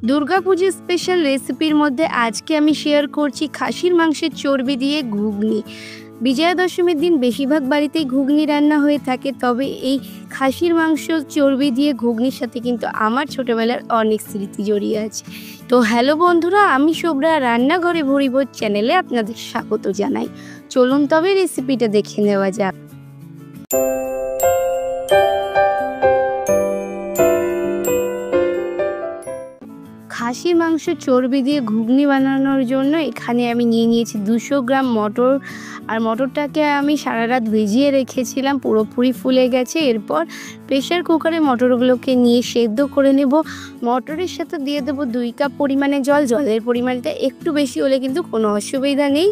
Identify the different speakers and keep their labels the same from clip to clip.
Speaker 1: দুর্গাপুজোর স্পেশাল রেসিপির মধ্যে আজকে আমি শেয়ার করছি খাসির মাংসের চর্বি দিয়ে ঘুগনি। বিজয়া দশমীর দিন বেশিরভাগ বাড়িতেই ঘুগনি রান্না হয়ে থাকে, তবে এই খাসির মাংস চর্বি দিয়ে ঘুগনির সাথে কিন্তু আমার ছোটোবেলার অনেক স্মৃতি জড়িয়ে আছে। তো হ্যালো বন্ধুরা, আমি শুভ্রা রান্নাঘরে ভরিভোজ চ্যানেলে আপনাদের স্বাগত জানাই। চলুন তবে রেসিপিটা দেখে নেওয়া যাক। খাসির মাংস চর্বি দিয়ে ঘুগনি বানানোর জন্য এখানে আমি নিয়ে নিয়েছি 200 গ্রাম মটর। আর মটরটাকে আমি সারা রাত ভিজিয়ে রেখেছিলাম, পুরোপুরি ফুলে গেছে। এরপর প্রেশার কুকারে মটরগুলোকে নিয়ে সেদ্ধ করে নেব। মটরের সাথে দিয়ে দেবো 2 কাপ পরিমাণে জল। জলের পরিমাণটা একটু বেশি হলে কিন্তু কোনো অসুবিধা নেই।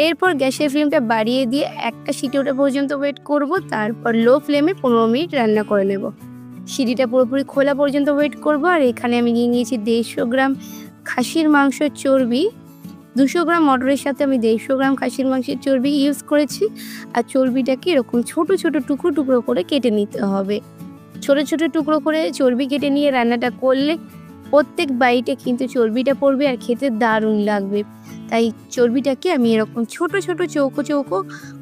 Speaker 1: এরপর গ্যাসের ফ্লেমটা বাড়িয়ে দিয়ে একটা সিটি ওঠা পর্যন্ত ওয়েট করব। তারপর লো ফ্লেমে 15 মিনিট রান্না করে নেব। সিটিটা পুরোপুরি খোলা পর্যন্ত ওয়েট করব। আর এখানে আমি নিয়ে নিয়েছি 150 গ্রাম খাসির মাংসের চর্বি। 200 গ্রাম মটরের সাথে আমি 150 গ্রাম খাসির মাংসের চর্বি ইউজ করেছি। আর চর্বিটাকে এরকম ছোট ছোট টুকরো টুকরো করে কেটে নিতে হবে। ছোট ছোট টুকরো করে চর্বি কেটে নিয়ে রান্নাটা করলে প্রত্যেক বাইটে কিন্তু চর্বিটা পড়বে আর খেতে দারুণ লাগবে। তাই চর্বিটাকে আমি এরকম ছোট ছোট চৌকো চৌকো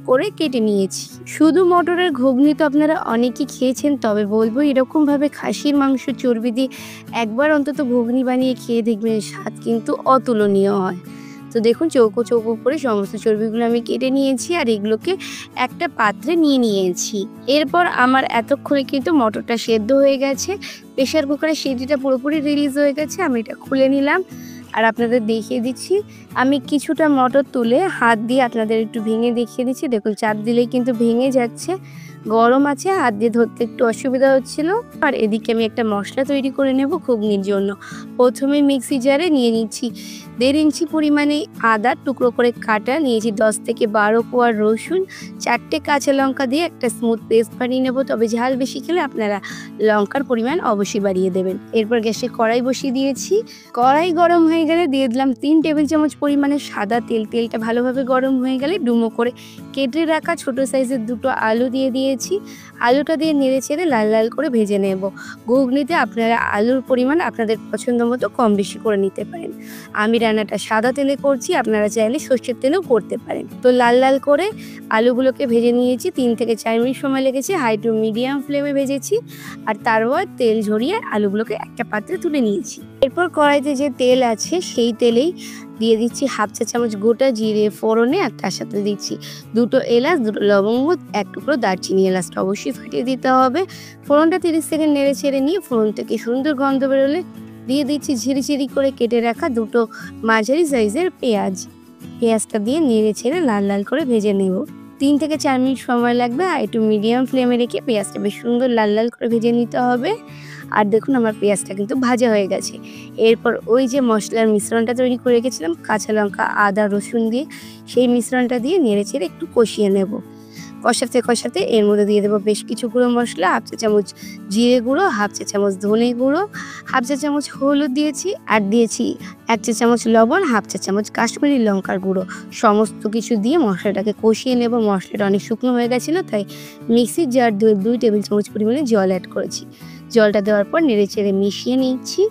Speaker 1: করে কেটে নিয়েছি। শুধু মটরের ঘুগনি তো আপনারা অনেকেই খেয়েছেন, তবে বলবো এরকমভাবে খাসির মাংস চর্বি দিয়ে একবার অন্তত ঘুগনি বানিয়ে খেয়ে দেখবেন, স্বাদ কিন্তু অতুলনীয় হয়। তো দেখুন চৌকো চৌকো করে সমস্ত চর্বিগুলো আমি কেটে নিয়েছি আর এগুলোকে একটা পাত্রে নিয়ে নিয়েছি। এরপর আমার এতক্ষণে কিন্তু মটরটা সেদ্ধ হয়ে গেছে, প্রেশার কুকারের সিটিটা পুরোপুরি রিলিজ হয়ে গেছে। আমি এটা খুলে নিলাম আর আপনাদের দেখিয়ে দিচ্ছি। আমি কিছুটা মটর তুলে হাত দিয়ে আপনাদের একটু ভেঙে দেখিয়ে দিচ্ছি। দেখুন চাপ দিলেই কিন্তু ভেঙে যাচ্ছে, গরম আছে, হাত দিয়ে ধরতে একটু অসুবিধা হচ্ছিল। আর এদিকে আমি একটা মশলা তৈরি করে নেব ঘুগনির জন্য। প্রথমে মিক্সি জারে নিয়ে নিচ্ছি 1.5 ইঞ্চি পরিমাণে আদা টুকরো করে কাটা, নিয়েছি 10 থেকে 12 কোয়া রসুন, 4টে কাঁচা লঙ্কা দিয়ে একটা স্মুথ পেস্ট বানিয়ে নেব। তবে ঝাল বেশি খেলে আপনারা লঙ্কার পরিমাণ অবশ্যই বাড়িয়ে দেবেন। এরপর গ্যাসে কড়াই বসিয়ে দিয়েছি। কড়াই গরম হয়ে গেলে দিয়ে দিলাম 3 টেবিল চামচ পরিমাণে সাদা তেল। তেলটা ভালোভাবে গরম হয়ে গেলে ডুমো করে কেটে রাখা ছোট সাইজের 2টো আলু দিয়ে দিয়েছি। আলুটা দিয়ে নেড়ে চেড়ে লাল লাল করে ভেজে নেব। ঘুগনিতে আপনারা আলুর পরিমাণ আপনাদের পছন্দ মতো কম বেশি করে নিতে পারেন। আমি রান্নাটা সাদা তেলে করছি, আপনারা চাইলে সর্ষের তেলেও করতে পারেন। তো লাল লাল করে আলুগুলোকে ভেজে নিয়েছি। 3 থেকে 4 মিনিট সময় লেগেছে, হাই টু মিডিয়াম ফ্লেমে ভেজেছি। আর তারপর তেল ঝরিয়ে আলুগুলোকে একটা পাত্রে তুলে নিয়েছি। এরপর কড়াইতে যে তেল আছে সেই তেলেই দিয়ে দিচ্ছি 1/2 চা চামচ গোটা জিরে ফোড়নে, আর তার সাথে দিচ্ছি 2টো এলাচ, 2টো লবঙ্গ, 1 টুকরো দারচিনি। এলাচটা অবশ্যই ফাটিয়ে দিতে হবে। ফোড়নটা 30 সেকেন্ড নেড়ে ছেড়ে নিয়ে ফোড়ন থেকে সুন্দর গন্ধ বেরোলে দিয়ে দিচ্ছি ঝিরি ঝিরি করে কেটে রাখা 2টো মাঝারি সাইজের পেঁয়াজ। পেঁয়াজটা দিয়ে নেড়ে ছেড়ে লাল লাল করে ভেজে নেব। 3 থেকে 4 মিনিট সময় লাগবে। আর একটু মিডিয়াম ফ্লেমে রেখে পেঁয়াজটা বেশ সুন্দর লাল লাল করে ভেজে নিতে হবে। আর দেখুন আমার পেঁয়াজটা কিন্তু ভাজা হয়ে গেছে। এরপর ওই যে মশলার মিশ্রণটা তৈরি করে রেখেছিলাম কাঁচা লঙ্কা আদা রসুন দিয়ে, সেই মিশ্রণটা দিয়ে নেড়ে ছেড়ে একটু কষিয়ে নেব। কষাতে কষাতে এর মধ্যে দিয়ে দেবো বেশ কিছু গুঁড়ো মশলা। 1/2 চা চামচ জিরে গুঁড়ো, 1/2 চা চামচ ধনে গুঁড়ো, 1/2 চা চামচ হলুদ দিয়েছি। আর দিয়েছি 1 চা চামচ লবণ, 1/2 চা চামচ কাশ্মীরি লঙ্কার গুঁড়ো। সমস্ত কিছু দিয়ে মশলাটাকে কষিয়ে নেব। মশলাটা অনেক শুকনো হয়ে গেছিলো, তাই মিক্সির জার দিয়ে 2 টেবিল চামচ পরিমাণে জল অ্যাড করেছি। জলটা দেওয়ার পর নেড়ে চেড়ে মিশিয়ে নিচ্ছি,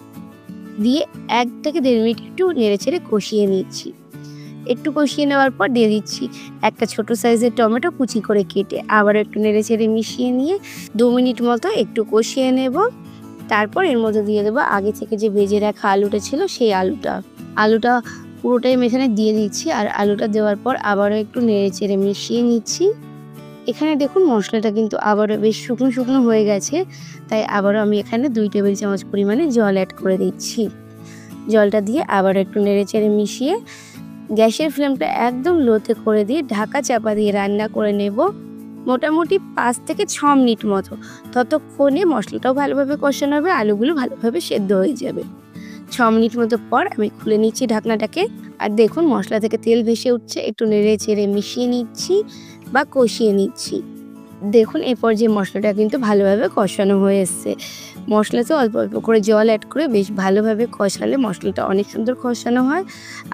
Speaker 1: দিয়ে 1 থেকে 1.5 মিনিট একটু নেড়ে চেড়ে কষিয়ে নিচ্ছি। একটু কষিয়ে নেওয়ার পর দিয়ে দিচ্ছি একটা ছোট সাইজের টমেটো কুচি করে কেটে। আবার একটু নেড়ে চেড়ে মিশিয়ে নিয়ে 2 মিনিট মতো একটু কষিয়ে নেব। তারপর এর মধ্যে দিয়ে দেবো আগে থেকে যে ভেজে রাখা আলুটা ছিল সেই আলুটা পুরোটাই আমি এখানে দিয়ে দিচ্ছি। আর আলুটা দেওয়ার পর আবারও একটু নেড়ে চেড়ে মিশিয়ে নিচ্ছি। এখানে দেখুন মশলাটা কিন্তু আবারও বেশ শুকনো শুকনো হয়ে গেছে, তাই আবারও আমি এখানে 2 টেবিল চামচ পরিমাণে জল অ্যাড করে দিচ্ছি। জলটা দিয়ে আবার একটু নেড়ে চেড়ে মিশিয়ে গ্যাসের ফ্লেমটা একদম লোতে করে দিয়ে ঢাকা চাপা দিয়ে রান্না করে নেব মোটামুটি 5 থেকে 6 মিনিট মতো। ততক্ষণে মশলাটাও ভালোভাবে কষানো হবে, আলুগুলো ভালোভাবে সেদ্ধ হয়ে যাবে। 6 মিনিট মতো পর আমি খুলে নিচ্ছি ঢাকনাটাকে। আর দেখুন মশলা থেকে তেল ভেসে উঠছে, একটু নেড়ে চেড়ে মিশিয়ে নিচ্ছি বা কষিয়ে নিচ্ছি। দেখুন এরপর যে মশলাটা কিন্তু ভালোভাবে কষানো হয়ে এসছে। মশলাতে অল্প অল্প করে জল অ্যাড করে বেশ ভালোভাবে কষালে মশলাটা অনেক সুন্দর কষানো হয়।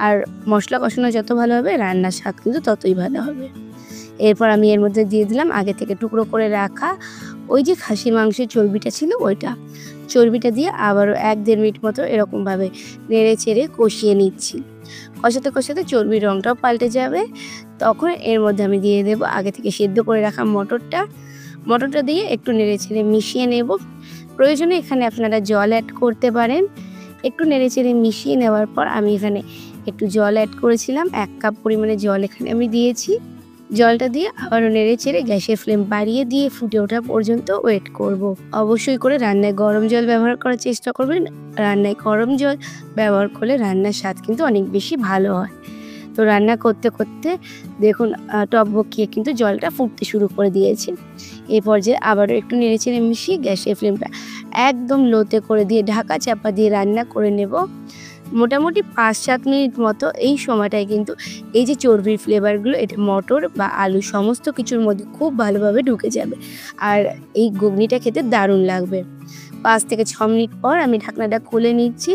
Speaker 1: আর মশলা কষানো যত ভালো হবে রান্নার স্বাদ কিন্তু ততই ভালো হবে। এরপর আমি এর মধ্যে দিয়ে দিলাম আগে থেকে টুকরো করে রাখা ওই যে খাসির মাংসের চর্বিটা ছিল ওইটা, চর্বিটা দিয়ে আবারও 1-1.5 মিনিট মতো এরকমভাবে নেড়ে চেড়ে কষিয়ে নিচ্ছি। কষাতে কষাতে চর্বির রঙটাও পাল্টে যাবে। তখন এর মধ্যে আমি দিয়ে দেবো আগে থেকে সেদ্ধ করে রাখা মটরটা দিয়ে একটু নেড়ে চেড়ে মিশিয়ে নেব। প্রয়োজনে এখানে আপনারা জল অ্যাড করতে পারেন। একটু নেড়ে চেড়ে মিশিয়ে নেওয়ার পর আমি এখানে একটু জল অ্যাড করেছিলাম, 1 কাপ পরিমাণে জল এখানে আমি দিয়েছি। জলটা দিয়ে আবারও নেড়ে চেড়ে গ্যাসের ফ্লেম বাড়িয়ে দিয়ে ফুটে ওঠা পর্যন্ত ওয়েট করব। অবশ্যই করে রান্নায় গরম জল ব্যবহার করার চেষ্টা করবেন। রান্নায় গরম জল ব্যবহার করলে রান্নার স্বাদ কিন্তু অনেক বেশি ভালো হয়। তো রান্না করতে করতে দেখুন টকবকিয়ে কিন্তু জলটা ফুটতে শুরু করে দিয়েছে। এই পর্যায়ে আবারও একটু নেড়ে চেড়ে মিশিয়ে গ্যাসের ফ্লেমটা একদম লোতে করে দিয়ে ঢাকা চাপা দিয়ে রান্না করে নেব মোটামুটি 5-7 মিনিট মতো। এই সময়টায় কিন্তু এই যে চর্বির ফ্লেভারগুলো এটা মটর বা আলু সমস্ত কিছুর মধ্যে খুব ভালোভাবে ঢুকে যাবে আর এই ঘুগনিটা খেতে দারুণ লাগবে। 5 থেকে 6 মিনিট পর আমি ঢাকনাটা খুলে নিচ্ছি,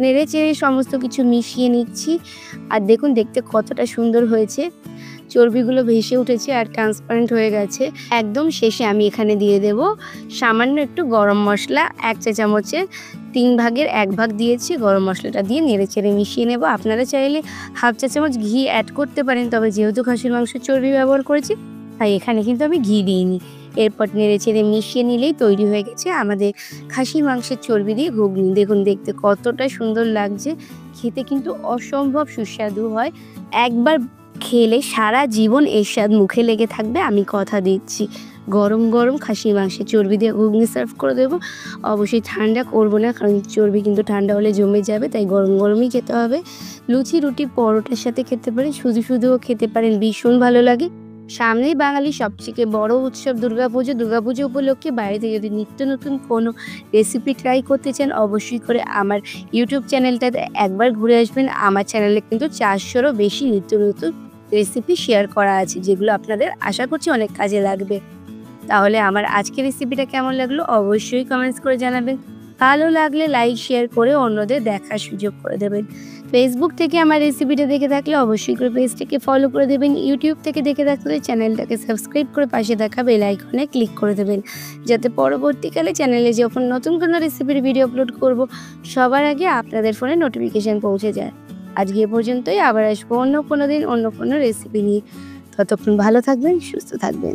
Speaker 1: নেড়ে চেড়ে সমস্ত কিছু মিশিয়ে নিচ্ছি। আর দেখুন দেখতে কতটা সুন্দর হয়েছে, চর্বিগুলো ভেসে উঠেছে আর ট্রান্সপারেন্ট হয়ে গেছে। একদম শেষে আমি এখানে দিয়ে দেব সামান্য একটু গরম মশলা, 1 চা চামচের 3 ভাগের 1 ভাগ দিয়েছি। গরম মশলাটা দিয়ে নেড়ে চেড়ে মিশিয়ে নেব। আপনারা চাইলে 1/2 চা চামচ ঘি অ্যাড করতে পারেন, তবে যেহেতু খাসির মাংসের চর্বি ব্যবহার করেছি তাই এখানে কিন্তু আমি ঘি দিইনি। এরপর নেড়ে চেড়ে মিশিয়ে নিলেই তৈরি হয়ে গেছে আমাদের খাসির মাংসের চর্বি দিয়ে ঘুগনি। দেখুন দেখতে কতটা সুন্দর লাগছে, খেতে কিন্তু অসম্ভব সুস্বাদু হয়। একবার খেলে সারা জীবন এর স্বাদ মুখে লেগে থাকবে, আমি কথা দিচ্ছি। গরম গরম খাসির মাংসের চর্বি দিয়ে ঘুগনি সার্ভ করে দেবো। অবশ্যই ঠান্ডা করব না, কারণ চর্বি কিন্তু ঠান্ডা হলে জমে যাবে, তাই গরম গরমই খেতে হবে। লুচি, রুটি, পরোটার সাথে খেতে পারেন, শুধুও খেতে পারেন, ভীষণ ভালো লাগে। সামনেই বাঙালির সবথেকে বড় উৎসব দুর্গাপুজো। দুর্গাপুজো উপলক্ষে বাইরে যদি নিত্য নতুন কোনো রেসিপি ট্রাই করতে চান অবশ্যই করে আমার ইউটিউব চ্যানেলটাতে একবার ঘুরে আসবেন। আমার চ্যানেলে কিন্তু 400-রও বেশি নিত্য নতুন রেসিপি শেয়ার করা আছে, যেগুলো আপনাদের আশা করছি অনেক কাজে লাগবে। তাহলে আমার আজকের রেসিপিটা কেমন লাগলো অবশ্যই কমেন্টস করে জানাবেন। ভালো লাগলে লাইক শেয়ার করে অন্যদের দেখার সুযোগ করে দেবেন। ফেসবুক থেকে আমার রেসিপিটা দেখে থাকলে অবশ্যই করে পেজটিকে ফলো করে দেবেন। ইউটিউব থেকে দেখে থাকলে চ্যানেলটাকে সাবস্ক্রাইব করে পাশে থাকা বেল আইকনে ক্লিক করে দেবেন, যাতে পরবর্তীকালে চ্যানেলে যখন নতুন কোনো রেসিপির ভিডিও আপলোড করব সবার আগে আপনাদের ফোনে নোটিফিকেশান পৌঁছে যায়। আজকে এ পর্যন্তই, আবার আসবো অন্য কোনো দিন অন্য কোনো রেসিপি নিয়ে। ততক্ষণ ভালো থাকবেন, সুস্থ থাকবেন।